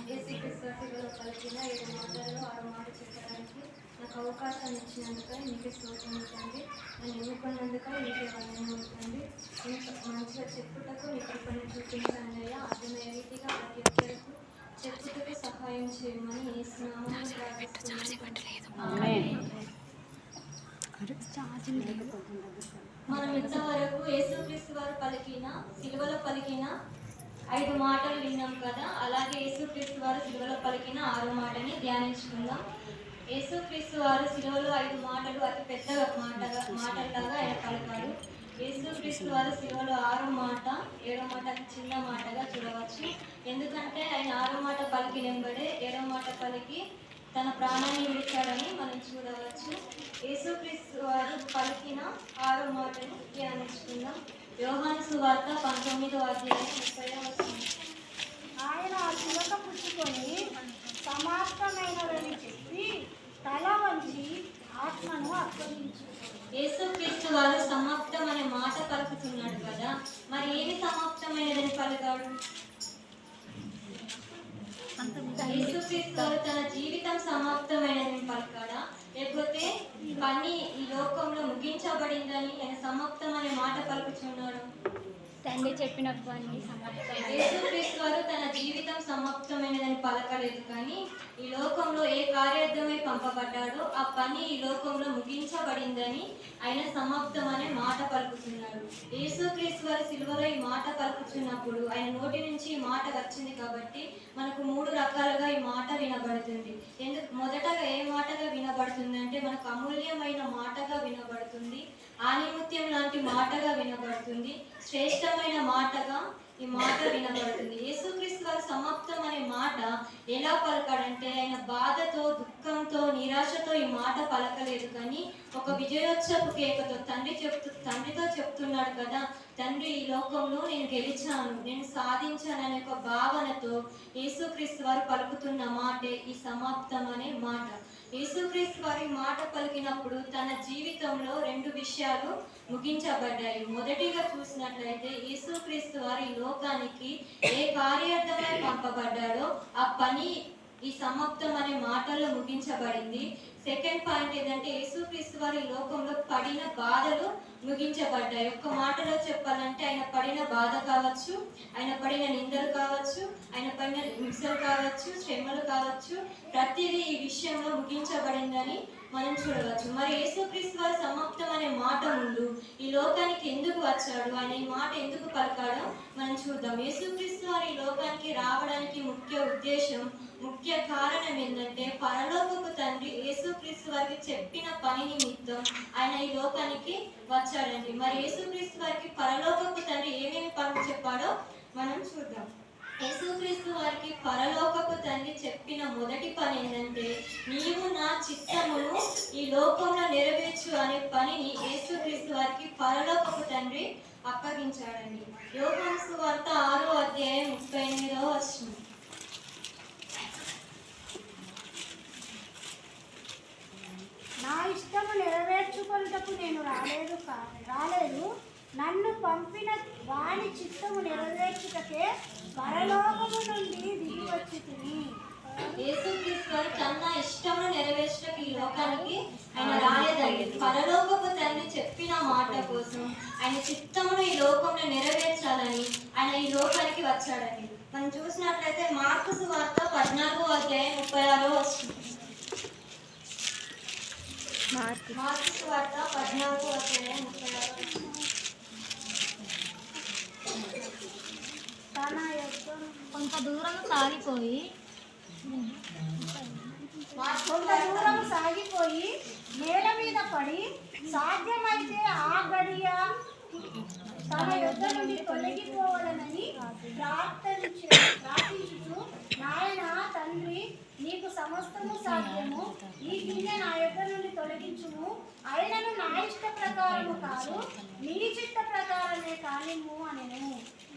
యేసుక్రీస్తు శిలువలో పలికిన 7 మాటల్లో 6 మాటలు చెప్పడానికి నాకు అవకాశం ఇచ్చినందుకై మీకే స్తోత్రం తండ్రి. నన్ను ఎన్నుకున్నందుకై మీకే వందనాలు తండ్రి. ఇంకా మంచిగా చెప్పుటకు మీ కృపను చూపించండి అయ్యా. అర్థమయ్యే రీతిగా ప్రతి ఒక్కరికి చెప్పుటకు సహాయం చేయమని యేసు నామములో ప్రార్థిస్తున్నాను. మనం ఇంతవరకు యేసుక్రీస్తు వారు సిలువలో పలికిన 5 మాటలు విన్నాం కదా. అలాగే యేసుక్రీస్తు వారు సిలువలో పలికిన 6 మాటని ధ్యానించుకుందాం. యేసుక్రీస్తు వారు సిలువలో 5 మాటలు అతి పెద్ద మాటలాగా ఆయన పలికారు. యేసుక్రీస్తు వారు సిలువలో 6 మాట 7 మాట చిన్న మాటగా చూడవచ్చు. ఎందుకంటే ఆయన 6 మాట పలికినెంబడే 7 మాట పలికి తన ప్రాణాన్ని విడిచాడని మనం చూడవచ్చు. యేసుక్రీస్తు వారు పలికిన 6 మాటలు ధ్యానించుకుందాం. యోహాను సువార్త 19వ అధ్యాయం 30వ వచనం. ఆయన చిలక పుచ్చుకొని సమాప్తమైనదని చెప్పి తల వంచి ఆత్మను అప్పగించు. యేసుక్రీస్తు వారు సమాప్తం అనే మాట పలుకుతున్నాడు కదా. మరి ఏమి సమాప్తమైనదని పలికాడు? యేసుక్రీస్తు వారు తన జీవితం సమాప్తమైనదని పలికాడా, లేకపోతే పని ఈ లోకంలో ముగించబడిందని ఆయన సమాప్తం అనే మాట పలుకుతున్నాడు? తండ్రి చెప్పిన పని సమాప్తం. యేసుక్రీస్తు వారు తన జీవితం సమాప్తమైనదని పలకలేదు, కానీ ఈ లోకంలో ఏ కార్యార్థమై పంపబడ్డాడో ఆ పని ఈ లోకంలో ముగించబడిందని ఆయన సమాప్తం అనే మాట పలుకుతున్నాడు. యేసుక్రీస్తు వారు సిలువలో ఈ మాట పలుకుతున్నప్పుడు ఆయన నోటి నుంచి ఈ మాట వచ్చింది కాబట్టి మనకు 3 రకాలుగా ఈ మాట వినబడుతుంది. మొదటగా ఏ మాటగా వినబడుతుంది అంటే మనకు అమూల్యమైన మాటగా వినబడుతుంది, ఆనిముత్యం లాంటి మాటగా వినబడుతుంది, శ్రేష్టమైన మాటగా ఈ మాట వినబడుతుంది. యేసుక్రీస్తు వారు సమాప్తం అనే మాట ఎలా పలకాడంటే ఆయన బాధతో, దుఃఖంతో, నిరాశతో ఈ మాట పలకలేదు, కానీ ఒక విజయోత్సవ కేకతో తండ్రితో చెప్తున్నాడు కదా, తండ్రి ఈ లోకంలో నేను గెలిచాను, నేను సాధించాను అనే ఒక భావనతో యేసుక్రీస్తు వారు పలుకుతున్న మాటే ఈ సమాప్తం అనే మాట. యేసుక్రీస్తు వారి మాట పలికినప్పుడు తన జీవితంలో 2 విషయాలు ముగించబడ్డాయి. మొదటిగా చూసినట్లయితే యేసుక్రీస్తు వారి లోకానికి ఏ కార్యార్థమై పంపబడ్డాడో ఆ పని ఈ సమాప్తం అనే మాటల్లో ముగించబడింది. సెకండ్ పాయింట్ ఏంటంటే యేసుక్రీస్తు వారి లోకంలో పడిన బాధలు ముగించబడ్డాయి. ఒక్క మాటలో చెప్పాలంటే ఆయన పడిన బాధ కావచ్చు, ఆయన పడిన నిందలు కావచ్చు, ఆయన పడిన హింసలు కావచ్చు, శ్రమలు కావచ్చు, ప్రతిదీ ఈ విషయంలో ముగించబడిందని మనం చూడవచ్చు. మరి యేసుక్రీస్తు వారి సమాప్తం అనే మాట ముందు ఈ లోకానికి ఎందుకు వచ్చాడు, ఆయన ఈ మాట ఎందుకు పలకాడో మనం చూద్దాం. యేసుక్రీస్తు వారి ఈ లోకానికి రావడానికి ముఖ్య ఉద్దేశం, ముఖ్య కారణం ఏంటంటే పరలోకపు తండ్రి యేసుక్రీస్తు వారికి చెప్పిన పని నిమిత్తం ఆయన ఈ లోకానికి వచ్చాడండి. మరి యేసుక్రీస్తు వారికి పరలోకపు తండ్రి ఏమేమి పనులు చెప్పాడో మనం చూద్దాం. యేసుక్రీస్తు వారికి పరలోకపు తండ్రి చెప్పిన మొదటి పని ఏంటంటే నీవు నా చిత్తమును ఈ లోకంలో నెరవేర్చు అనే పనిని యేసుక్రీస్తు వారికి పరలోకపు తండ్రి అప్పగించాడండి. యోహాను సువార్త 6వ అధ్యాయం 38వ వచనం. నా ఇష్టము నెరవేర్చుకొనుటకు నేను రాలేదు, నన్ను పంపిన వాని చిత్తము నెరవేర్చుటకే పరలోకము నుండి దిగి వచ్చి తిని. యేసుక్రీస్తు వారు తన ఇష్టమును నెరవేర్చడానికి ఈ లోకానికి ఆయన రాలేదండి. పరలోకపు తండ్రి చెప్పిన మాట కోసం ఆయన చిత్తమును ఈ లోకంలో నెరవేర్చాలని ఆయన ఈ లోకానికి వచ్చాడండి. మనం చూసినట్లయితే మార్కు సువార్త 14వ అధ్యాయం 36వ వచనం. మార్కు సువార్త 14వ అధ్యాయం 36వ వచనం. కొంత దూరం సాగిపోయి నేల మీద పడి సాధ్యమైతే ఆ గడియ తన యొద్ద నుండి తొలగిపోవాలని ప్రార్థించుచు, నాయన తండ్రి నీకు సమస్తము సాధ్యము, ఈ గిన్నె నా యొద్ద నుండి తొలగించుము, అయినను నా ఇష్ట ప్రకారము కాదు నీ చిత్త ప్రకారమే కానిమ్ము అనెను.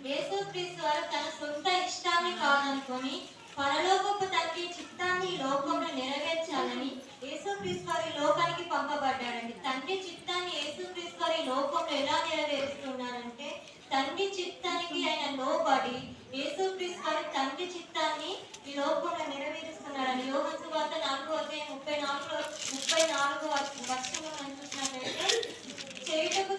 యేసుక్రీస్తు వారు తన సొంత ఇష్టాన్ని కాదనుకొని పరలోకపు తండ్రి చిత్తాన్ని లోకంలో నెరవేర్చాలని యేసుక్రీస్తు వారి లోకానికి పంపబడ్డాడండి. తండ్రి చిత్తాన్ని యేసుక్రీస్తు వారి లోకంలో ఎలా నెరవేరుస్తున్నారంటే తండ్రి చిత్తానికి ఆయన లోబడి యేసుక్రీస్తు వారి తండ్రి చిత్తాన్ని ఈ లోకంలో నెరవేరుస్తున్నాడని యోహాను సువార్త 4:34 వచనంలో మనం చూసినట్లయితే చేయుటకు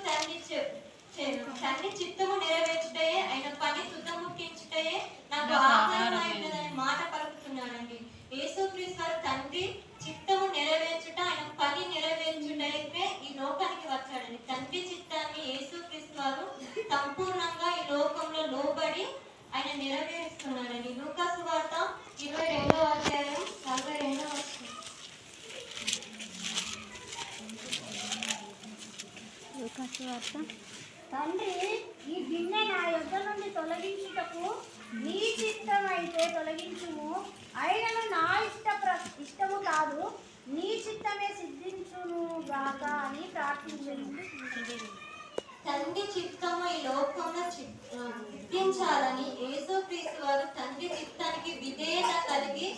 తండ్రి చిత్తము నెరవేర్చుటయే ఆయన పని తుదముట్టించుటయే నాకు ఆహారమైనదని మాట పలుకుతున్నాడండి. యేసుక్రీస్తు వారు తండ్రి చిత్తము నెరవేర్చుట ఆయన పని నెరవేర్చుటైతే ఈ లోకానికి వచ్చాడండి. తండ్రి చిత్తాన్ని యేసుక్రీస్తు వారు సంపూర్ణంగా ఈ లోకంలో లోబడి ఆయన నెరవేరుస్తున్నాడండి. లూకా సువార్త 22:42 లూకా సువార్త. తండ్రి, ఈ గిన్నె నా యొద్ద నుండి తొలగించుటకు నీ చిత్తమైతే తొలగించుము, అయినను నా ఇష్టము కాదు నీ చిత్తమే సిద్ధించును గాక అని ప్రార్థించను. తండ్రి చిత్తము ఈ లోకంలో సిద్ధించాలని యేసుక్రీస్తు వారు తండ్రి చిత్తానికి విధేయత కలిగి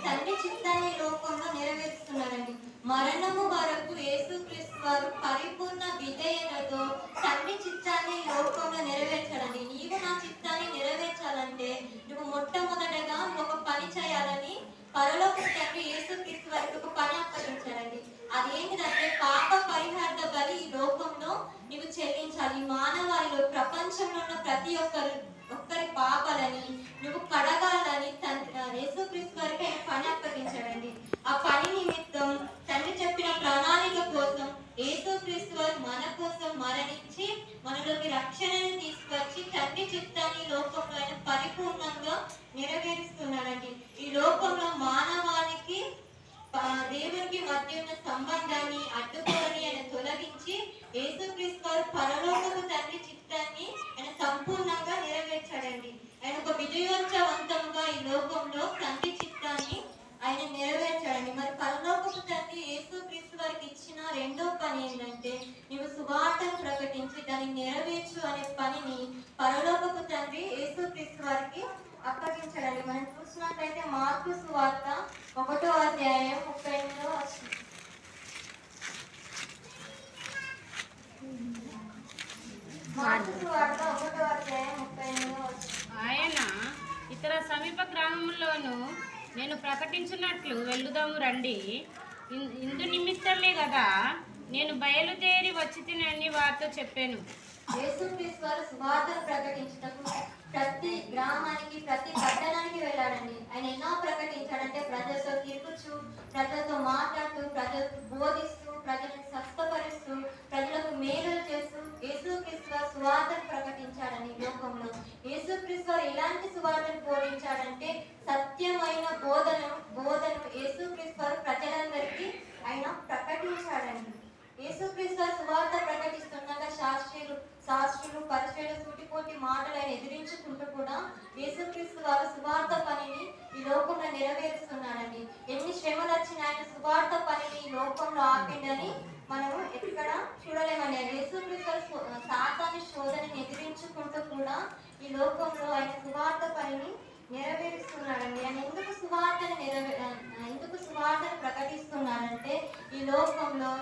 తండ్రి చిత్తాన్ని ఈ లోకంలో నెరవేరుస్తున్నారండి. మరణము వరకు యేసుక్రీస్తు వారు పరిపూర్ణ విధేయతతో తండ్రి చిత్తాన్ని ఈ లోకంలో నెరవేర్చాలండి. నీవు నా చిత్తాన్ని నెరవేర్చాలంటే నువ్వు మొట్టమొదటగా ఒక పని చేయాలని పరలోకపు తండ్రి యేసుక్రీస్తు వారికి ఒక పని అప్పగించారండి. అదేంటిదంటే పాప పరిహార్థ బలి ఈ లోకంలో నువ్వు చెల్లించాలి. మానవాళిలో ప్రపంచంలో ఉన్న ప్రతి ఒక్కరి పాపాలని నువ్వు కడగాలని యేసుక్రీస్తు వారికి ఆయన పని అప్పగించాడండి. ఆ పని నిమిత్తం తండ్రి చెప్పిన ప్రణాళిక కోసం యేసుక్రీస్తు వారు మన కోసం మరణించి మనలోకి రక్షణను తీసుకొచ్చి తండ్రి చిత్తాన్ని లోకంలో ఆయన పరిపూర్ణంగా నెరవేరుస్తున్నాడండి. ఈ లోకంలో మానవానికి దేవునికి మధ్య ఉన్న సంబంధాన్ని అడ్డుకోని ఆయన తొలగించి యేసుక్రీస్తు వారు పరలోకపు తండ్రి చిత్తాన్ని ఆయన సంపూర్ణంగా నెరవేర్చాడండి. ఆయన ఒక విజయోత్సవంతంగా ఈ లోకంలో తండ్రి చిత్తాన్ని ఆయన నెరవేర్చాడండి. మరి పరలోకపు తండ్రి యేసుక్రీస్తు వారికి ఇచ్చిన రెండో పని ఏంటంటే నీవు సువార్తను ప్రకటించి దాన్ని నెరవేర్చు అనే పనిని పరలోకపు తండ్రి యేసుక్రీస్తు వారికి అప్పగించాడండి. మనం చూసినట్లయితే మార్కు సువార్త 1:38 మార్కు సువార్త 1:38 ఆయన ఇతర సమీప గ్రామంలోనూ నేను ప్రకటించున్నట్లు వెళ్ళుదాము రండి, ఇందు నిమిత్తమే కదా నేను బయలుదేరి వచ్చి తినని వారితో చెప్పాను. యేసుక్రీస్తు వారు సువార్తను ప్రకటించుటకు ప్రతి గ్రామానికి ప్రతి పట్టణానికి వెళ్ళాడండి. ఆయన ఎలా ప్రకటించాడంటే ప్రజలతో తిరుగుచు, ప్రజలతో మాట్లాడుతూ, ప్రజలకు బోధిస్తూ, ప్రజలకు స్వస్థపరుస్తూ, ప్రజలకు మేలులు చేస్తూ యేసుక్రీస్తు వారు సువార్తను ప్రకటించాడని లోకంలో. యేసుక్రీస్తు వారు ఎలాంటి సువార్తను బోధించాడంటే సత్యమైన బోధను యేసుక్రీస్తు వారు ప్రజలందరికీ ఆయన ప్రకటించాడండి. యేసుక్రీస్తు వారు సువార్త ప్రకటిస్తుండగా శాస్త్రులు పరిచయులు సూటిపోటి మాటలు ఆయన ఎదిరించుకుంటూ కూడా యేసుక్రీస్తు వారు సువార్త పనిని ఈ లోకంలో నెరవేరుస్తున్నాడండి. ఎన్ని శ్రమలు వచ్చినా ఆయన సువార్త పనిని ఈ లోకంలో ఆపిండని మనము ఎక్కడ చూడలేమండి. యేసుక్రీస్తు సాతాను శోధనని ఎదిరించుకుంటూ కూడా ఈ లోకంలో ఆయన సువార్త పనిని నెరవేరుస్తున్నాడండి. ఆయన ఎందుకు సువార్తను ప్రకటిస్తున్నాడంటే ఈ లోకంలో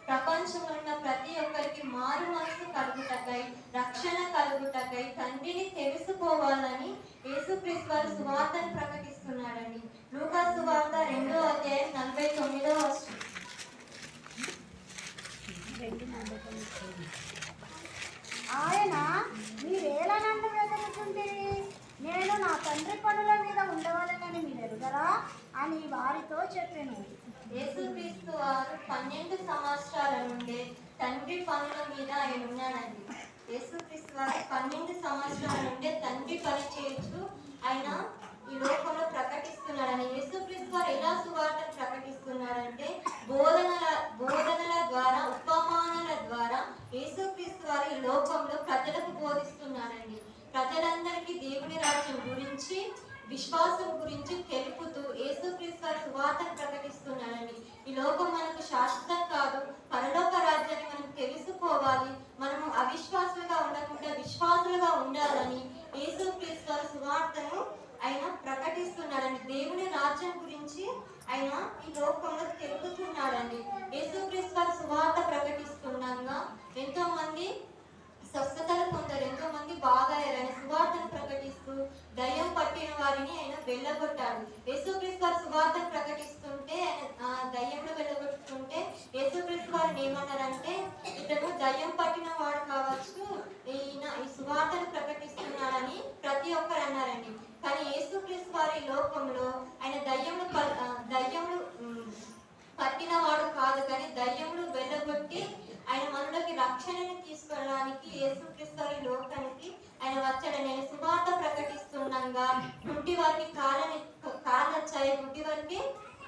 ప్రపంచంలో ఉన్న ప్రతి ఒక్కరికి మారు మనసు కలుగుటకై, రక్షణ కలుగుటకై, తండ్రిని తెలుసుకోవాలని యేసుక్రీస్తు వారు సువార్తను ప్రకటిస్తున్నాడండి. లూకా సువార్త 2:49 ఆయన మీరేలా నన్ను వెతుకుతుంటిరి, నేను నా తండ్రి పనుల మీద ఉండవలెనని మీరు ఎరుగరా అని వారితో చెప్పాను. యేసుక్రీస్తు వారు 12 సంవత్సరాల నుండి తండ్రి పనుల మీద ఆయన ఉన్నాడండి. యేసుక్రీస్తు వారు 12 సంవత్సరాల నుండి తండ్రి పని చేయొచ్చు ఆయన ఈ లోకంలో ప్రకటిస్తున్నాడని. యేసుక్రీస్తు వారు ఎలా సువార్తను ప్రకటిస్తున్నాడంటే బోధనల ద్వారా, ఉపమానాల ద్వారా యేసుక్రీస్తు వారు ఈ లోకంలో ప్రజలకు బోధిస్తున్నాడండి. ప్రజలందరికీ దేవుని రాజ్యం గురించి, విశ్వాసం గురించి తెలుపుతూ యేసుక్రీస్తు వారు సువార్తను ప్రకటిస్తున్నాడండి. ఈ లోకం మనకు శాశ్వతం కాదు, పరలోక రాజ్యాన్ని మనం తెలుసుకోవాలి, మనము అవిశ్వాసులుగా ఉండకుండా విశ్వాసులుగా ఉండాలని యేసుక్రీస్తు వారు సువార్తను ఆయన ప్రకటిస్తున్నాడండి. దేవుని రాజ్యం గురించి ఆయన ఈ లోకంలో తెలుపుతున్నాడండి. యేసుక్రీస్తు వారు సువార్త ప్రకటిస్తుండగా ఎంతో మంది స్వస్థతలు పొందారు, ఎంతో మంది బాగయ్యారు. ఆయన సువార్తను ప్రకటిస్తూ దయ్యం పట్టిన వారిని ఆయన వెళ్ళగొట్టాడు. యేసుక్రీస్తు వారు సువార్తను ప్రకటిస్తుంటే, ఆయన దయ్యంలో వెళ్ళగొట్టుతుంటే యేసుక్రీస్తు వారిని ఏమన్నారంటే, ఇతను దయ్యం పట్టిన వాడు కావచ్చు, ఈయన ఈ సువార్తను ప్రకటిస్తున్నాడని ప్రతి ఒక్కరు అన్నారండి. కానీ యేసుక్రీస్తు వారి లోకంలో ఆయన దయ్యములు పట్టిన వాడు కాదు, కానీ దయ్యములు వెళ్ళగొట్టి ఆయన మనలోకి రక్షణని తీసుకోవడానికి యేసుక్రీస్తు వారి లోకానికి ఆయన వచ్చాడని. ఆయన సువార్త ప్రకటిస్తుండగా గుడ్డి వారికి కాళ్ళు వచ్చాయి, గుడ్డి వారికి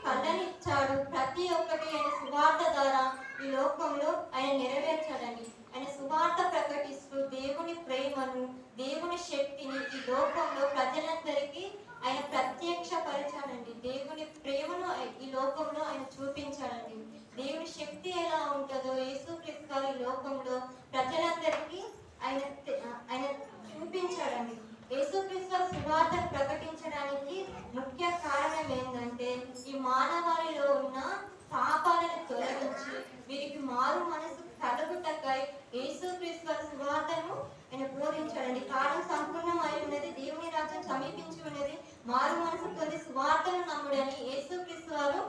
కళ్ళనిచ్చాడు. ప్రతి ఒక్కటి ఆయన సువార్త ద్వారా ఈ లోకంలో ఆయన నెరవేర్చాడని. ఆయన సువార్త ప్రకటిస్తూ దేవుని ప్రేమను, దేవుని శక్తిని ఈ లోకంలో ప్రజలందరికీ ఆయన ప్రత్యక్షపరిచాడండి. దేవుని ప్రేమను ఈ లోకంలో ఆయన చూపించాడండి. దేవుని శక్తి ఎలా ఉంటుందో యేసుక్రీస్తు వారి లోకంలో ప్రజలందరికీ ఆయన చూపించాడండి. యేసుక్రీస్తు వారి సువార్తను ప్రకటించడానికి ముఖ్య కారణం ఏంటంటే, ఈ మానవాళిలో ఉన్న పాపాలను తొలగించి వీరికి మారు మనసు కలుగుటకై యేసుక్రీస్తు వారి సువార్తను ఆయన బోధించాడండి. కాలం సంపూర్ణమై ఉన్నది, దేవుని రాజ్యం సమీపించి ఉన్నది, మారు మనసు పొంది సువార్తను నమ్ముడని యేసుక్రీస్తు వారు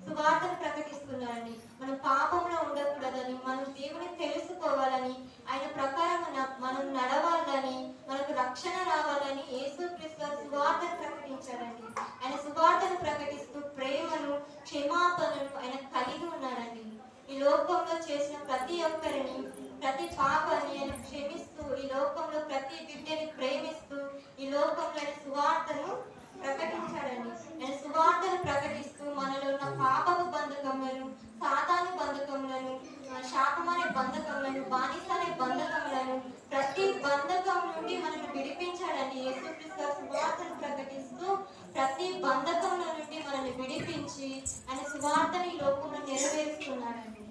సువార్తను ప్రకటిస్తున్నారండి. మనం పాపంలో ఉండకూడదని, మనం దేవుని తెలుసుకోవాలని, ఆయన ప్రకారం మనం నడవాలని, మనకు రక్షణ రావాలని యేసుక్రీస్తు వారు సువార్తను ప్రకటించారండి. ఆయన సువార్తను ప్రకటిస్తూ ప్రేమను, క్షమాపణను ఆయన కలిగి ఉన్నారండి. ఈ లోకంలో చేసిన ప్రతి ఒక్కరిని, ప్రతి పాపాన్ని ఆయన క్షమిస్తూ, ఈ లోకంలో ప్రతి బిడ్డని ప్రేమిస్తూ ఈ లోకంలో ఆయన సువార్తను ప్రకటించాడండి. ఆయన సువార్తను ప్రకటిస్తూ మనలో ఉన్న పాపపు బంధకములను, సాతాను బంధకములను, శాపమనే బంధకములను, బానిస అనే బంధకములను, ప్రతి బంధకం నుండి మనల్ని విడిపించాడండి. యేసుక్రీస్తు సువార్తను ప్రకటిస్తూ ప్రతి బంధకముల నుండి మనల్ని విడిపించి ఆయన సువార్తని లోకంలో నెరవేరుస్తున్నాడండి.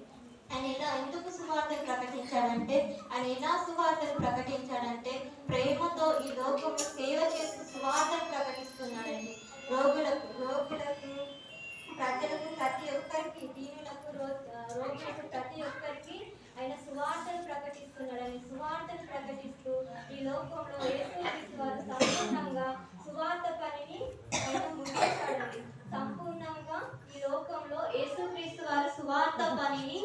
ఆయన ఎందుకు సువార్తను ప్రకటించాడంటే, ఆయన ఎలా సువార్తను ప్రకటించాడంటే ప్రేమతో ఈ లోకంలో సేవ చేస్తూ సువార్తను ప్రకటిస్తున్నాడండి. రోగులకు, ప్రజలకు, ప్రతి ఒక్కరికి, దీనులకు, రోగులకు, ప్రతి ఒక్కరికి ఆయన సువార్తను ప్రకటిస్తున్నాడని. సువార్తను ప్రకటిస్తూ ఈ లోకంలో యేసుక్రీస్తు వారు సంపూర్ణంగా సువార్త పనిని ఆయన ముగించాడండి. సంపూర్ణంగా ఈ లోకంలో యేసుక్రీస్తు వారు సువార్త పనిని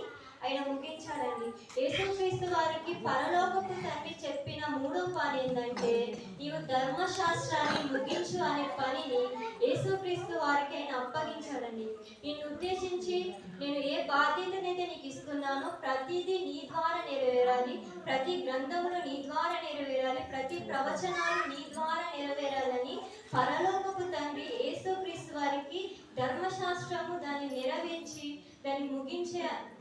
ఆయన ముగించాడండి. యేసుక్రీస్తు వారికి పరలోకపు తండ్రి చెప్పిన మూడో పని ఏంటంటే, నీవు ధర్మశాస్త్రాన్ని ముగించు అనే పనిని యేసుక్రీస్తు వారికి ఆయన అప్పగించాడండి. నిన్ను ఉద్దేశించి నేను ఏ బాధ్యతనైతే నీకు ఇస్తున్నానో ప్రతిదీ నీ ద్వారా నెరవేరాలి, ప్రతి గ్రంథములు నీ ద్వారా నెరవేరాలి, ప్రతి ప్రవచనాలు నీ ద్వారా నెరవేరాలని పరలోకపు తండ్రి యేసుక్రీస్తు వారికి ధర్మశాస్త్రము దాన్ని నెరవేర్చి దాన్ని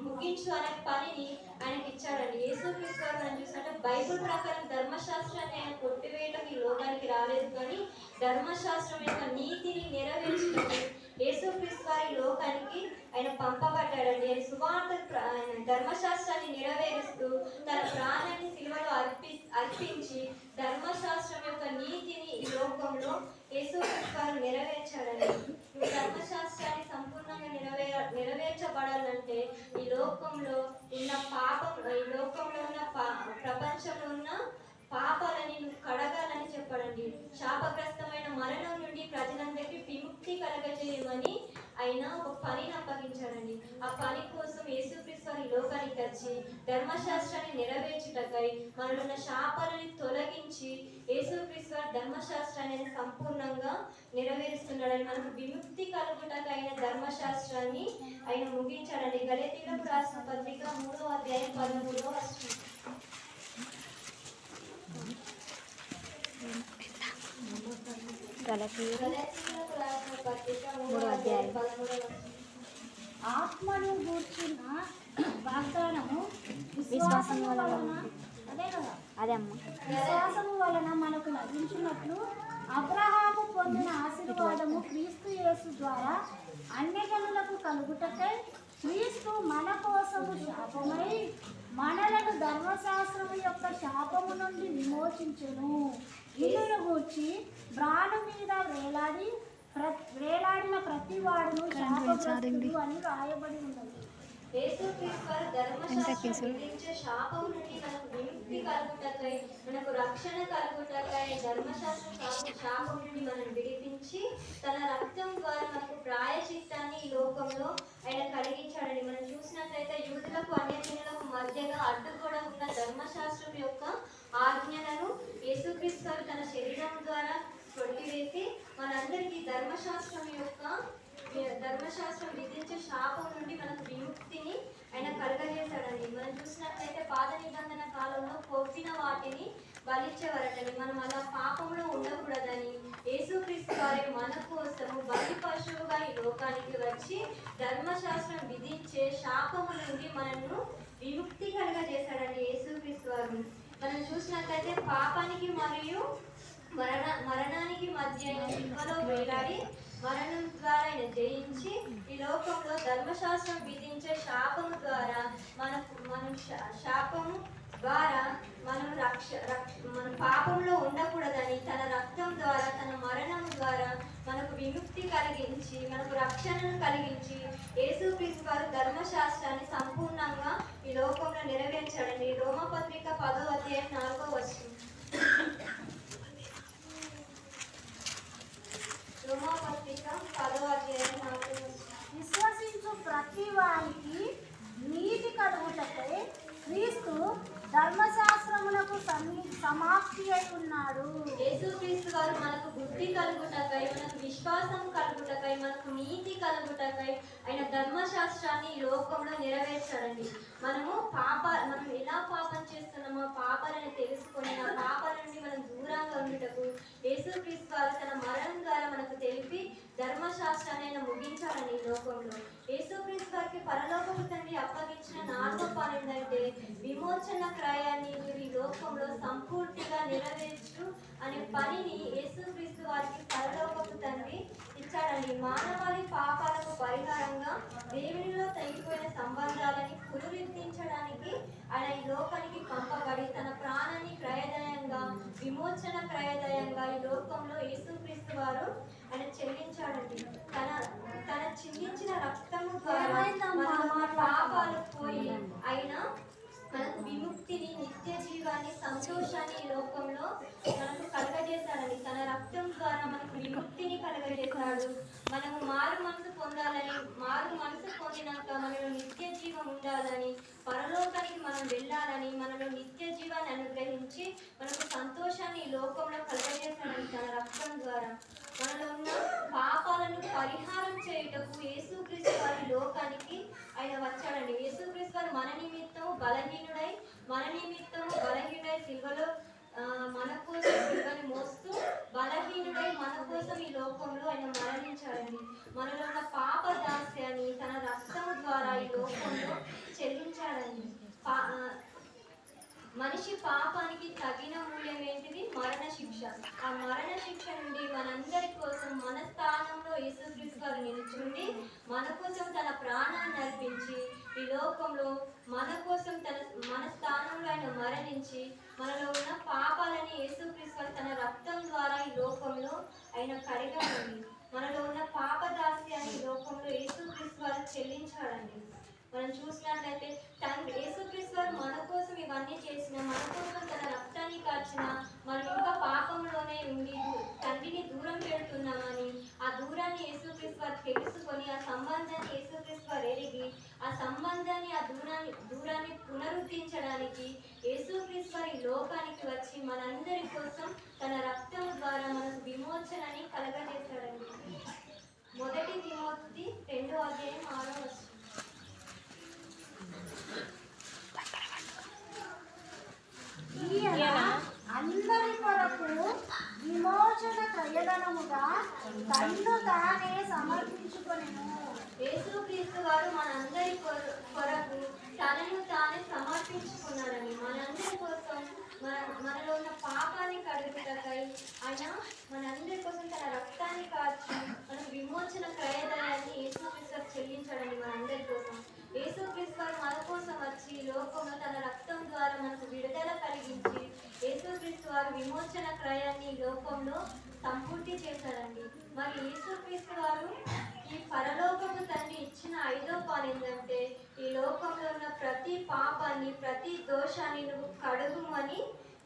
ముగించు అనే పనిని ఆయనకి ఇచ్చాడండి. యేసుక్రీస్తు వారు మనం చూసినట్టు బైబుల్ ప్రకారం ధర్మశాస్త్రాన్ని ఆయన కొట్టివేయటం ఈ లోకానికి రాలేదు, కానీ ధర్మశాస్త్రం యొక్క నీతిని నెరవేర్చడానికి యేసుక్రీస్తు వారి లోకానికి ఆయన పంపబడ్డాడండి. ఆయన సువార్త ధర్మశాస్త్రాన్ని నెరవేరుస్తూ తన ప్రాణాన్ని సిలువలో అర్పించి ధర్మశాస్త్రం యొక్క నీతిని ఈ లోకంలో యేసుక్రీస్తు వారు నెరవేర్చాడండి. ధర్మశాస్త్రాన్ని సంపూర్ణంగా నెరవేర్చబడాలంటే ఈ లోకంలో ఉన్న పాపం, ఈ లోకంలో ఉన్న ప్రపంచంలో ఉన్న పాపాలని నువ్వు కడగాలని చెప్పాడండి. శాపగ్రస్తమైన మరణం నుండి ప్రజలందరికీ విముక్తి కలగజేయమని ఆయన ఒక పనిని అప్పగించాడండి. ఆ పని కోసం యేసుక్రీస్తు వారి లోకానికి వచ్చి ధర్మశాస్త్రాన్ని నెరవేర్చుటకై మనలో ఉన్న శాపాలని తొలగించి యేసుక్రీస్తు వారి ధర్మశాస్త్రాన్ని సంపూర్ణంగా నెరవేరుస్తున్నాడని, మనకు విముక్తి కలుగుటకై అయిన ధర్మశాస్త్రాన్ని ఆయన ముగించాడండి. గలతీయులకు రాసిన పత్రిక 3వ అధ్యాయం 13వ వచనం. ఆత్మను గూర్చిన వాగ్దానము విశ్వాసము వలన, అదే కదా, విశ్వాసము వలన మనకు లభించినట్లు అబ్రహాము పొందిన ఆశీర్వాదము క్రీస్తు యేసు ద్వారా అన్యజనులకు కలుగుటకై క్రీస్తు మన కోసము శాపమై మనలను ధర్మశాస్త్రము యొక్క శాపము నుండి విమోచించెను. ఇల్లును గూర్చి బ్రాను మీద వేలాడిన ప్రతి వాడును శాపగ్రస్తుడు అని రాయబడి ఉన్నది. యేసుక్రీస్తు వారు ధర్మశాస్త్రం విధించే శాపం నుండి మనకు విముక్తి కలుగుటకై, మనకు రక్షణ కలుగుటకై ధర్మశాస్త్రం శాపం నుండి మనం విడిపించి తన రక్తం ద్వారా మనకు ప్రాయశ్చిత్తాన్ని ఈ లోకంలో ఆయన కలిగించాడని మనం చూసినట్లయితే యూదులకు అన్యజనులకు మధ్యగా అడ్డుగోడ ఉన్న ధర్మశాస్త్రం యొక్క ఆజ్ఞలను యేసుక్రీస్తు వారు తన శరీరం ద్వారా కొట్టివేసి మనందరికీ ధర్మశాస్త్రం విధించే శాపం నుండి మనకు విముక్తిని ఆయన కలుగజేశాడని మనం చూసినట్లయితే పాత నిబంధన కాలంలో కొవ్విన వాటిని బలిచ్చేవారటని, మనం అలా పాపంలో ఉండకూడదని యేసుక్రీస్తు వారే మన కోసము బలి పశువుగా ఈ లోకానికి వచ్చి ధర్మశాస్త్రం విధించే శాపము నుండి మనను విముక్తి కలుగజేశాడని యేసుక్రీస్తు వారు. మనం చూసినట్లయితే పాపానికి మరియు మరణానికి మధ్య ఆయన శిల్వలో వేలాడి మరణం ద్వారా ఆయన జయించి ఈ లోకంలో ధర్మశాస్త్రం విధించే శాపము ద్వారా శాపము ద్వారా మనం మనం పాపంలో ఉండకూడదని తన రక్తం ద్వారా తన మరణం ద్వారా మనకు విముక్తి కలిగించి మనకు రక్షణను కలిగించి యేసుక్రీస్తు వారు ధర్మశాస్త్రాన్ని సంపూర్ణంగా ఈ లోకంలో నెరవేర్చాడండి. రోమపత్రిక 10వ అధ్యాయం 4వ వచనం. రోమపత్రిక 10వ అధ్యాయం 4వ వచనం. విశ్వసించు ప్రతి వారికి నీతి కలుగుటకై క్రీస్తు ధర్మశాస్త్రమునకు సమాప్తి అయి ఉన్నాడు. యేసుక్రీస్తు వారు మనకు బుద్ధి కలుగుటకై, మనకు విశ్వాసం కలుగుటకై, మనకు నీతి కలుగుటకై ఆయన ధర్మశాస్త్రాన్ని ఈ లోకంలో నెరవేర్చాడండి. మనం ఎలా పాపం చేస్తున్నామో పాపాలను తెలుసుకొని ఆ పాపాల నుండి మనం దూరంగా ఉండుటకు యేసుక్రీస్తు వారు తన మరణం ద్వారా మనకు తెలిపి ధర్మశాస్త్రాన్ని ఆయన ముగించాలని ఈ లోకంలో. యేసుక్రీస్తు వారికి పరలోకపు తండ్రి అప్పగించిన 4వ పని ఏంటంటే విమోచన క్రయాన్ని ఈ లోకంలో సంపూర్తిగా నెరవేర్చు అనే పనిని యేసుక్రీస్తు వారికి పరలోకపు తండ్రి ఇచ్చాడండి. మానవాళి పాపాలకు పరిహారంగా దేవునిలో తెగిపోయిన సంబంధాలని పునరుద్ధరించడానికి ఆయన ఈ లోకానికి పంపబడి తన ప్రాణాన్ని క్రయదయంగా విమోచన క్రయదయంగా ఈ లోకంలో యేసుక్రీస్తు వారు ఆయన చెల్లించాడండి. తన చిందించిన రక్తము ద్వారా మన పాపాలు పోయి ఆయన మనకు విముక్తిని, నిత్య జీవాన్ని, సంతోషాన్ని ఈ లోకంలో మనకు కలగజేశాడని. తన రక్తం ద్వారా మనకు విముక్తిని కలగజేశాడు. మనము మారు మనసు పొందాలని, మారు మనసు పొందినాక మనలో నిత్య జీవం ఉండాలని, పరలోకానికి మనం వెళ్ళాలని, మనలో నిత్య జీవాన్ని అనుగ్రహించి మనకు సంతోషాన్ని ఈ లోకంలో కలగజేశాడని తన రక్తం ద్వారా. మనలో ఉన్న పాపాలను పరిహారం చేయుటకు యేసుక్రీస్తు వారి లోకానికి ఆయన వచ్చాడండి. యేసుక్రీస్తు వారు మన నిమిత్తము బలహీనుడై సిల్వలో మన కోసం సిల్వని మోస్తూ బలహీనుడై మన కోసం ఈ లోకంలో ఆయన మరణించాడండి. మనలో ఉన్న పాప దాస్యాన్ని తన రక్తము ద్వారా ఈ లోకంలో చెల్లించాడండి. మనిషి పాపానికి తగిన మూల్యం ఏంటిది? మరణ శిక్ష. ఆ మరణ శిక్ష నుండి మనందరి కోసం మన స్థానంలో యేసుక్రీస్తు వారు నిలుచుండి మన కోసం తన ప్రాణాన్ని అర్పించి ఈ లోకంలో మన కోసం మన స్థానంలో ఆయన మరణించి మనలో ఉన్న పాపాలని యేసుక్రీస్తు వారు తన రక్తం ద్వారా ఈ లోకంలో ఆయన కడిగాడండి. మనలో ఉన్న పాప దాస్యాన్ని ఈ లోకంలో యేసుక్రీస్తు వారు చెల్లించాడండి. మనం చూసినట్లయితే యేసుక్రీస్తు వారు మన కోసం ఇవన్నీ చేసిన, మన కోసం తన రక్తాన్ని కార్చిన, మనం ఇంకా పాపంలోనే ఉండి తండ్రిని దూరం పెడుతున్నామని ఆ దూరాన్ని యేసుక్రీస్తు వారు తెలుసుకొని ఆ సంబంధాన్ని యేసుక్రీస్తు వారు ఎరిగి ఆ సంబంధాన్ని ఆ దూరాన్ని పునరుద్ధరించడానికి యేసుక్రీస్తు వారి లోకానికి వచ్చి మనందరి కోసం తన రక్తం ద్వారా మనకు విమోచనని కలగజేశాడండి. 1 తిమోతి 2వ అధ్యాయం 6వ వచనం. అందరి కొరకు విమోచన క్రయధనముగా తన్ను తానే సమర్పించుకొనెను. యేసుక్రీస్తు వారు మనందరి కొరకు తనను తానే సమర్పించుకున్నాడని, మనందరి కోసం మనలో ఉన్న పాపాన్ని కడుగుటకై ఆయన మనందరి కోసం తన రక్తాన్ని కార్చి మనకు విమోచన క్రయధనాన్ని యేసుక్రీస్తు వారు చెల్లించాడని మనందరి కోసం. యేసుక్రీస్తు వారు మన కోసం వచ్చి లోకంలో తన రక్తం ద్వారా మనకు విడుదల కలిగించి యేసుక్రీస్తు వారు విమోచన క్రయాన్ని ఈ లోకంలో సంపూర్తి చేశాడండి. మరి యేసుక్రీస్తు వారు ఈ పరలోకపు తండ్రి ఇచ్చిన 5వ పని ఏంటంటే ఈ ప్రతి పాపాన్ని ప్రతి దోషాన్ని నువ్వు కడుగుమని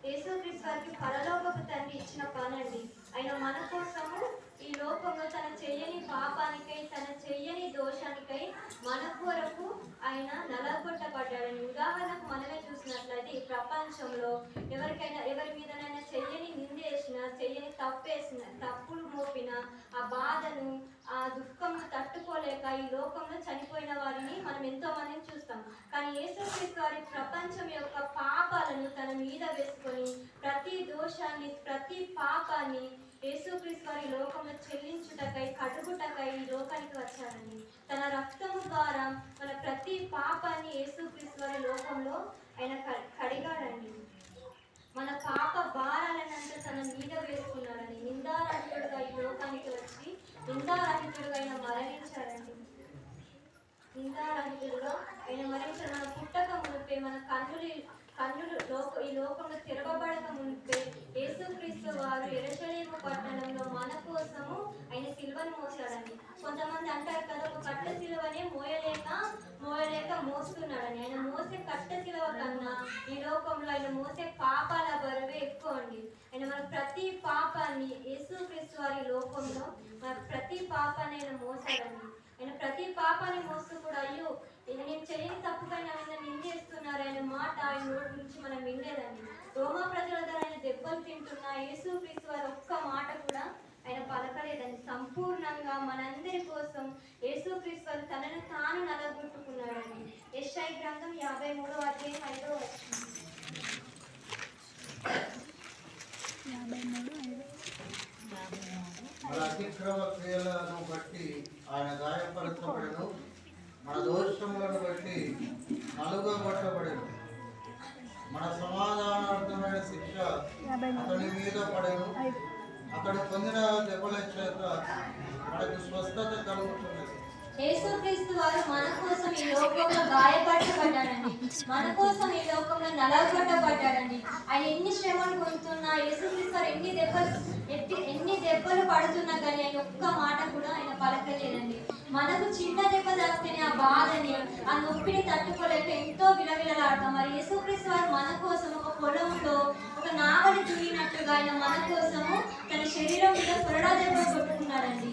యేసుక్రీస్తు వారికి పరలోకపు తండ్రి ఇచ్చిన పనండి. ఆయన మన కోసము ఈ లోకంలో తన చెయ్యని పాపానికై తన చెయ్యని దోషానికై మన కొరకు ఆయన నలగొట్టబడ్డాడని. ఉదాహరణకు మనమే చూసినట్లయితే ఈ ప్రపంచంలో ఎవరి మీదనైనా చెయ్యని నిందేసిన చెయ్యని తప్పేసిన తప్పులు మోపిన ఆ బాధను ఆ దుఃఖము తట్టుకోలేక ఈ లోకంలో చనిపోయిన వారిని మనం ఎంతో మందిని చూస్తాం. కానీ యేసుక్రీస్తు వారి ప్రపంచం యొక్క పాపాలను తన మీద వేసుకొని ప్రతి దోషాన్ని ప్రతి పాపాన్ని యేసుక్రీస్తు వారి లోకంలో చెల్లించుటకై కడుగుటకై ఈ లోకానికి వచ్చాడండి. తన రక్తము ద్వారా మన ప్రతి పాపాన్ని యేసుక్రీస్తు వారి లోకంలో ఆయన కడిగాడండి. మన పాప భారాలనంతా తన మీద వేసుకున్నాడని. నిందారహితుడుగా ఈ లోకానికి వచ్చి నిందారహితుడుగా ఆయన మరణించాడండి. నిందారహితుడుగా ఆయన మరణించాడు. మన పుట్టక మునిపే మన కన్నులు ఈ లోకంలో తిరగబడక మునిపే యేసుక్రీస్తు వారు యెరూషలేము పట్టణంలో మన కోసము ఆయన సిలువను మోసాడండి. కొంతమంది అంటారు కదా, ఒక కట్ట సిలువనే మోయలేక మోస్తున్నాడని. ఆయన మోసే కట్ట సిలువ కన్నా ఈ లోకంలో ఆయన మోసే పాపాల బరువే ఎక్కువ అండి. ఆయన మన ప్రతి పాపాన్ని యేసుక్రీస్తు వారి లోకంలో మన ప్రతి పాపాన్ని ఆయన మోసాడండి. ఆయన ప్రతి పాపాన్ని మోస్తూ కూడా అయ్యో నేను చేయని తప్పుగా నన్ను నిందేస్తున్నారు ఆయన మాట ఆయన నోటి నుంచి మనం వినలేదండి. రోమా ప్రజల ద్వారా ఆయన దెబ్బలు తింటున్న యేసుక్రీస్తు వారి ఒక్క మాట కూడా ఆయన పలకలేదండి. సంపూర్ణంగా మనందరి కోసం యేసుక్రీస్తు వారు తనను తాను నలగొట్టుకున్నాడండి. యెషయా గ్రంథం 53వ అధ్యాయం 5వ వచనం. మన అతిక్రమ క్రియలను బట్టి ఆయన గాయపరచబడెను, మన దోషములను బట్టి నలుగగొట్టబడెను. మన సమాధానార్థమైన శిక్ష అతని మీద పడెను, అతడు పొందిన దెబ్బల చేత మనకు స్వస్థత కలుగుతున్నది. యేసుక్రీస్తు వారు మన కోసం ఈ లోకంలో గాయపరచబడ్డాడండి. మన కోసం ఈ లోకంలో నలగొట్టబడ్డాడండి. ఆయన ఎన్ని శ్రమలు పొందుతున్నా యేసుక్రీస్తు వారు ఎన్ని దెబ్బలు పడుతున్నా కానీ ఆయన ఒక్క మాట కూడా ఆయన పలకలేదండి. మనకు చిన్న దెబ్బ తాకితేనే ఆ బాధని ఆ నొప్పిని తట్టుకోలేక ఎంతో విలవిలలాడతాం. మరి యేసుక్రీస్తు వారు మన కోసం ఒక పొలంలో ఒక నావలి దున్నినట్టుగా ఆయన మన కోసము తన శరీరం మీద కొరడా దెబ్బలు కొట్టుకున్నాడండి.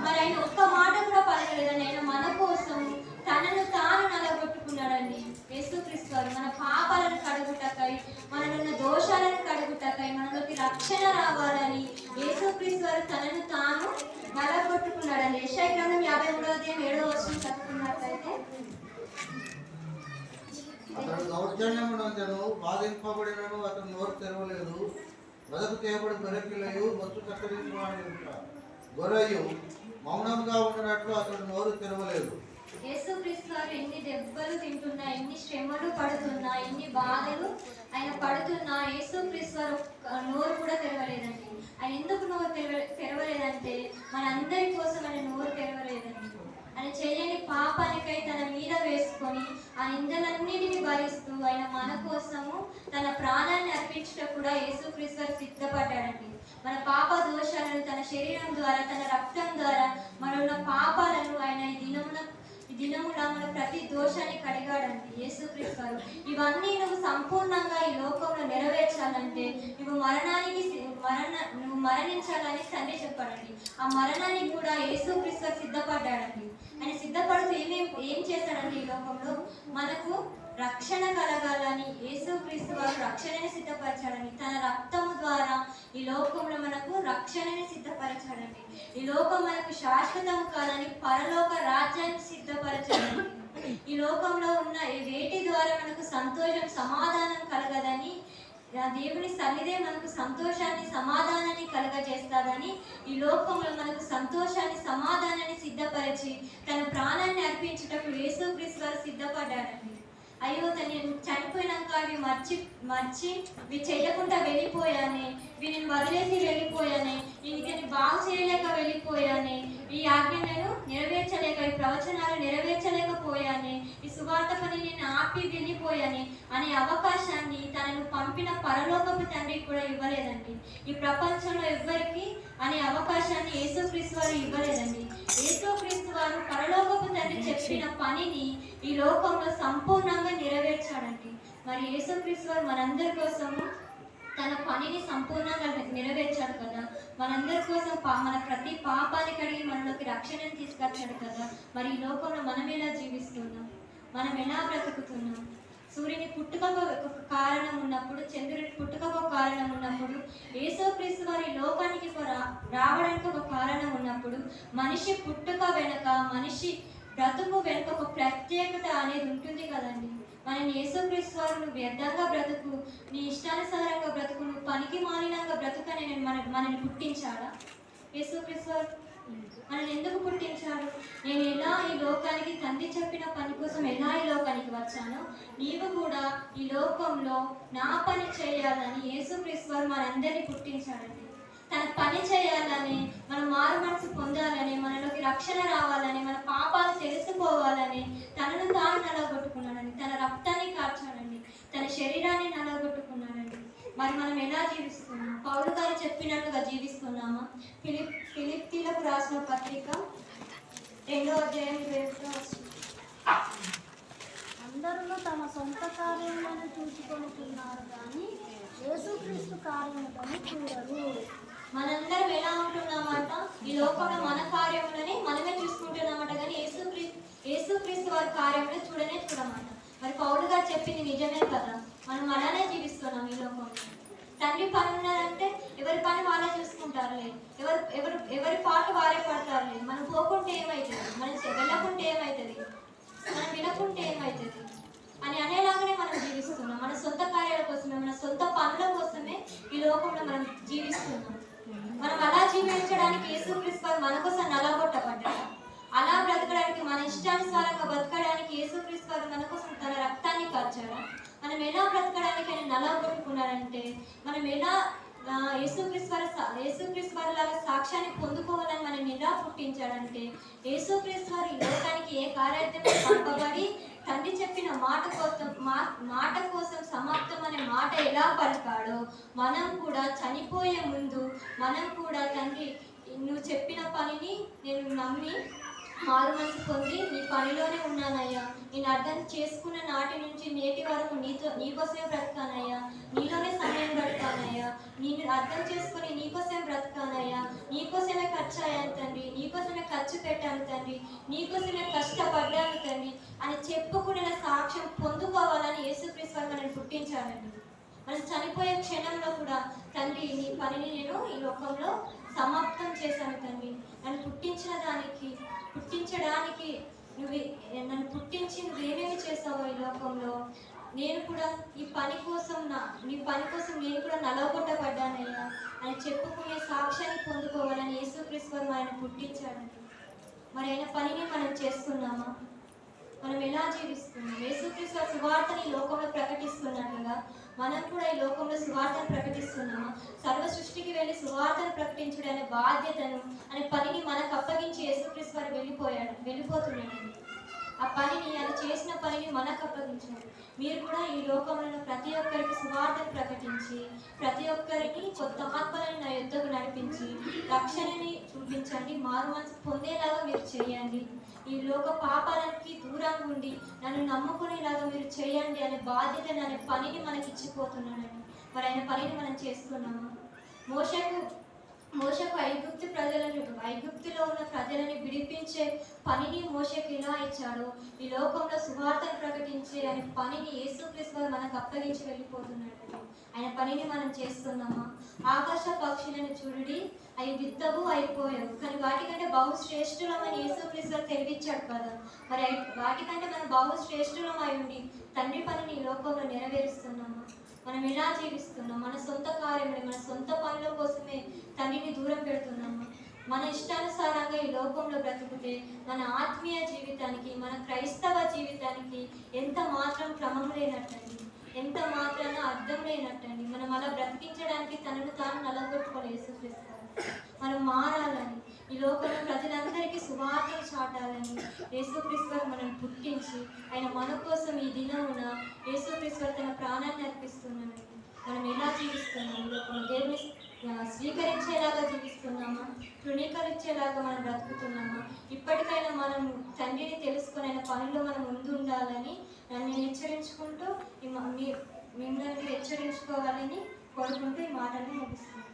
మరి ఆయన ఒక్క మాట కూడా పలకలేదండి. ఆయన మన కోసం తనను తాను నలగొట్టుకున్నాడండి. యేసుక్రీస్తు వారు మన పాపాలను కడుగుటకై మనలో దోషాలను కడుగుటకై మనలోకి రక్షణ రావాలని యేసుక్రీస్తు వారు తనను తాను నలగొట్టుకున్నాడండి. యెషయా గ్రంథం 53వ అధ్యాయం 7వ వచనం చదువుకున్నట్లయితే, అతడు దౌర్జన్యమునందెను, బాధింపబడినను అతను నోరు తెరవలేదు. వదకు చేయబడి గొర్రెపిల్లయు బొత్తు కత్తిరించువాడు గొర్రెయు మౌనంగా ఉన్నట్లు అతడు నోరు తెరవలేదు. యేసుక్రీస్తు వారు ఎన్ని దెబ్బలు తింటున్నా, ఎన్ని శ్రమలు పడుతున్నా, ఎన్ని బాధలు ఆయన పడుతున్నా యేసుక్రీస్తు వారు నోరు కూడా తెరవలేదండి. ఆయన ఎందుకు నోరు తెరవలేదంటే మనందరి కోసం ఆయన నోరు తెరవలేదండి. ఆయన చేయని పాపానికై తన మీద వేసుకొని ఆ నిందలన్నిటిని భరిస్తూ ఆయన మన కోసము తన ప్రాణాన్ని అర్పించడం కూడా యేసుక్రీస్తు వారు సిద్ధపడ్డాడండి. మన పాప దోషాలను తన శరీరం ద్వారా తన రక్తం ద్వారా మనలో పాపాలను ఆయన ఈ దినమున మన ప్రతి దోషాన్ని కడిగాడండి యేసుక్రీస్తు వారు. ఇవన్నీ నువ్వు సంపూర్ణంగా ఈ లోకంలో నెరవేర్చాలంటే నువ్వు మరణించాలని తండ్రి చెప్పాడండి. ఆ మరణానికి కూడా యేసుక్రీస్తు వారు సిద్ధపడ్డాడండి. ఆయన సిద్ధపడుతూ ఏం చేశాడండి, ఈ లోకంలో మనకు రక్షణ కలగాలని యేసుక్రీస్తు వారు రక్షణని సిద్ధపరచాడండి. తన రక్తము ద్వారా ఈ లోకంలో మనకు రక్షణని సిద్ధపరచాడండి. ఈ లోకం మనకు శాశ్వతము కాదని పరలోక రాజ్యాన్ని సిద్ధపరచాడండి. ఈ లోకంలో ఉన్న వేటి ద్వారా మనకు సంతోషం సమాధానం కలగదని దేవుని సన్నిధే మనకు సంతోషాన్ని సమాధానాన్ని కలగజేస్తాడని ఈ లోకంలో మనకు సంతోషాన్ని సమాధానాన్ని సిద్ధపరిచి తన ప్రాణాన్ని అర్పించుటకు యేసుక్రీస్తు వారు సిద్ధపడ్డాడండి. అయ్యో నేను చనిపోయినాక అవి మర్చి ఇవి చేయకుండా వెళ్ళిపోయానే, వీటిని వదిలేసి వెళ్ళిపోయానే, వీటిని బాగు చేయలేక వెళ్ళిపోయానే, ఈ ఆజ్ఞ నేను నెరవేర్చలేక ఈ ప్రవచనాలు నెరవేర్చలేకపోయాను చేయకపోయానే, ఈ సువార్త పని నేను ఆపి వెళ్ళిపోయానే అనే అవకాశాన్ని తనను పంపిన పరలోకపు తండ్రి కూడా ఇవ్వలేదండి. ఈ ప్రపంచంలో ఎవ్వరికి అనే అవకాశాన్ని యేసుక్రీస్తు వారు ఇవ్వలేదండి. యేసుక్రీస్తు వారు పరలోకపు తండ్రి చెప్పిన పనిని ఈ లోకంలో సంపూర్ణంగా నెరవేర్చాడండి. మరి యేసుక్రీస్తు వారు మనందరి కోసము తన పనిని సంపూర్ణంగా నెరవేర్చాడు కదా. మనందరి కోసం మన ప్రతి పాపాన్ని కడిగి మనలోకి రక్షణను తీసుకొచ్చాడు కదా. మరి ఈ లోకంలో మనం ఎలా జీవిస్తున్నాం, మనం ఎలా బ్రతుకుతున్నాం? సూర్యుని పుట్టుకకు ఒక కారణం ఉన్నప్పుడు, చంద్రుని పుట్టుకకు ఒక కారణం ఉన్నప్పుడు, యేసుక్రీస్తు వారి లోకానికి రావడానికి ఒక కారణం ఉన్నప్పుడు, మనిషి పుట్టుక వెనుక, మనిషి బ్రతుకు వెనుక ఒక ప్రత్యేకత అనేది ఉంటుంది కదండి. మనని యేసుక్రీస్తు వారు నువ్వు వ్యర్థంగా బ్రతుకు, నీ ఇష్టానుసారంగా బ్రతుకు, నువ్వు పనికి మాలినంగా బ్రతుకని మనని పుట్టించాడా? యేసుక్రీస్తు వారు మనల్ని ఎందుకు పుట్టించాడు? నేను ఎలా ఈ లోకానికి తండ్రి చెప్పిన పని కోసం ఎలా ఈ లోకానికి వచ్చానో, నీవు కూడా ఈ లోకంలో నా పని చేయాలని యేసుక్రీస్తు వారు మనందరినీ పుట్టించాడండి. తన పని చేయాలని, మనం మారు మనసు పొందాలని, మనలోకి రక్షణ రావాలని, మన పాపాలు తెలుసుకోవాలని తనను తాను నలగొట్టుకున్నాడండి. తన రక్తాన్ని కార్చాడండి, తన శరీరాన్ని నలగొట్టుకున్నాడండి. మరి మనం ఎలా జీవిస్తున్నాం? పౌలు గారు చెప్పినట్టుగా జీవిస్తున్నామా? ఫిలిప్పీలకు రాసిన పత్రిక 2వ అధ్యాయం 20వ వచనం. అందరూ తమ సొంత కార్యములను చూసుకొనుతున్నారు కానీ యేసుక్రీస్తు కార్యములను చూడరు. మనందరం ఎలా ఉంటున్నామాట? ఈ లోకంలో మన కార్యములని మనమే చూసుకుంటున్నామట, కానీ యేసుక్రీస్తు వారి కార్యములను చూడమాట. మరి పౌలు గారు చెప్పింది నిజమే కదా. మనం అలానే జీవిస్తున్నాం ఈ లోకంలో. తండ్రి పని ఉన్నదంటే ఎవరి పని వాళ్ళే చూసుకుంటారులే, ఎవరి పాటు వారే పడతారులే. మనం పోకుంటే ఏమవుతుంది, మనం వెళ్ళకుంటే ఏమవుతుంది, మనం వినకుంటే ఏమవుతుంది అని అనేలాగానే మనం జీవిస్తున్నాం. మన సొంత కార్యాల కోసమే, మన సొంత పనుల కోసమే ఈ లోకంలో మనం జీవిస్తున్నాం. మనం అలా జీవించడానికి యేసుక్రీస్తు వారు మన కోసం నలగొట్టబడ్డారు. అలా బ్రతకడానికి, మన ఇష్టానుసారంగా బ్రతకడానికి యేసుక్రీస్తు వారు మన కోసం తన రక్తాన్ని కార్చారా? మనం ఎలా బ్రతకడానికి ఆయన నలగొట్టుకున్నారంటే, మనం ఎలా యేసుక్రీస్తు వారి లాగా సాక్ష్యాన్ని పొందుకోవాలని మనం ఎలా పుట్టించాడంటే, యేసుక్రీస్తు వారు ఈ లోకానికి ఏ కార్యార్థంలో పంపబడి తండ్రి చెప్పిన మాట కోసం సమాప్తం అనే మాట ఎలా పలికాడో, మనం కూడా చనిపోయే ముందు మనం కూడా తండ్రి నువ్వు చెప్పిన పనిని నేను నమ్మి మారు మనసు పొంది నీ పనిలోనే ఉన్నానయ్యా, నేను అర్థం చేసుకున్న నాటి నుంచి నేటి వరకు నీకోసమే బ్రతకానయ్యా, నీలోనే సమయం బ్రతకానయ్యా, నేను అర్థం చేసుకుని నీకోసమే బ్రతకానయ్యా, నీకోసమే ఖర్చు అయ్యాను తండ్రి, నీకోసమే ఖర్చు పెట్టాను తండ్రి, నీకోసమే కష్టపడ్డాను తండ్రి అని చెప్పుకునే సాక్ష్యం పొందుకోవాలని యేసుక్రీస్తు వారు మనల్ని పుట్టించాడండి. మనం చనిపోయే క్షణంలో కూడా తండ్రి నీ పనిని నేను ఈ లోకంలో సమాప్తం చేశాను తండ్రి, నన్ను పుట్టించడానికి నన్ను పుట్టించి నువ్వేమేమి చేసావో ఈ లోకంలో, నేను కూడా నీ పని కోసం నేను కూడా నలగొట్టబడ్డానయ్యా అని చెప్పుకునే సాక్ష్యాన్ని పొందుకోవాలని యేసుక్రీస్తు వారు ఆయన పుట్టించాడండి. మరి ఆయన పనిని మనం చేస్తున్నామా? మనం ఎలా జీవిస్తున్నాం? యేసుక్రీస్తు సువార్తని లోకంలో ప్రకటిస్తున్నట్లుగా మనం కూడా ఈ లోకంలో సువార్తను ప్రకటిస్తున్నామా? సర్వ సృష్టికి వెళ్ళి సువార్తను ప్రకటించడం అనే బాధ్యతను అనే పనిని మనకు అప్పగించి యేసుక్రీస్తు వారు వెళ్ళిపోతున్నాడు. ఆ పనిని, అది చేసిన పనిని మనకు అప్పగించాడు. మీరు కూడా ఈ లోకంలో ప్రతి ఒక్కరికి సువార్తను ప్రకటించి, ప్రతి ఒక్కరికి కొత్త ఆత్మలను నా యుద్ధకు నడిపించి రక్షణని చూపించండి, మారు మనసు పొందేలాగా మీరు చేయండి. ఈ లోక పాపాలకి దూరంగా ఉండి నన్ను నమ్ముకునేలాగా మీరు చేయండి అనే బాధ్యతను, అనే పనిని మనకి ఇచ్చిపోతున్నాడండి. మరి ఆయన పనిని మనం చేస్తున్నామా? మోషకు ఐగుప్తులో ఉన్న ప్రజలని విడిపించే పనిని మోషకు ఎలా ఇచ్చాడో, ఈ లోకంలో సువార్తను ప్రకటించే అనే పనిని యేసుక్రీస్తు వారు మనకు అప్పగించి వెళ్ళిపోతున్నాడు. ఆయన పనిని మనం చేస్తున్నామా? ఆకాశ పక్షులను చూడుడి, అవి విత్తవు అయిపోయావు, కానీ వాటికంటే బహుశ్రేష్ఠులమని యేసుక్రీస్తు వారు తెలివిచ్చాడు కదా. మరి వాటికంటే మనం బహుశ్రేష్ఠులమై ఉండి తండ్రి పనిని ఈ లోకంలో నెరవేరుస్తున్నామా? మనం ఎలా జీవిస్తున్నాం? మన సొంత కార్యములు, మన సొంత పనుల కోసమే తండ్రిని దూరం పెడుతున్నాము. మన ఇష్టానుసారంగా ఈ లోకంలో బ్రతుకుతే మన ఆత్మీయ జీవితానికి, మన క్రైస్తవ జీవితానికి ఎంత మాత్రం క్రమం లేనట్టండి, ఎంత మాత్రాన అర్థం లేనట్టండి. మనం అలా బ్రతికించడానికి తనను తాను నలగొట్టుకొని యేసుక్రీస్తు మనం మారాలని, ఈ లోకంలో ప్రజలందరికీ సువార్తను చాటాలని యేసుక్రీస్తు మనం పుట్టించి ఆయన మన కోసం ఈ దినమున యేసుక్రీస్తు వారు తన ప్రాణాన్ని అర్పిస్తున్నానండి. మనం ఎలా జీవిస్తున్నాం? మనం దేవుని స్వీకరించేలాగా జీవిస్తున్నామా? తృణీకరించేలాగా మనం బ్రతుకుతున్నామా? ఇప్పటికైనా మనం తండ్రిని తెలుసుకుని ఆయన పనుల్లో మనం ముందు ఉండాలని నేను హెచ్చరించుకుంటూ మిమ్మల్ని హెచ్చరించుకోవాలని కోరుకుంటూ ఈ మాటని ముగిస్తున్నాను.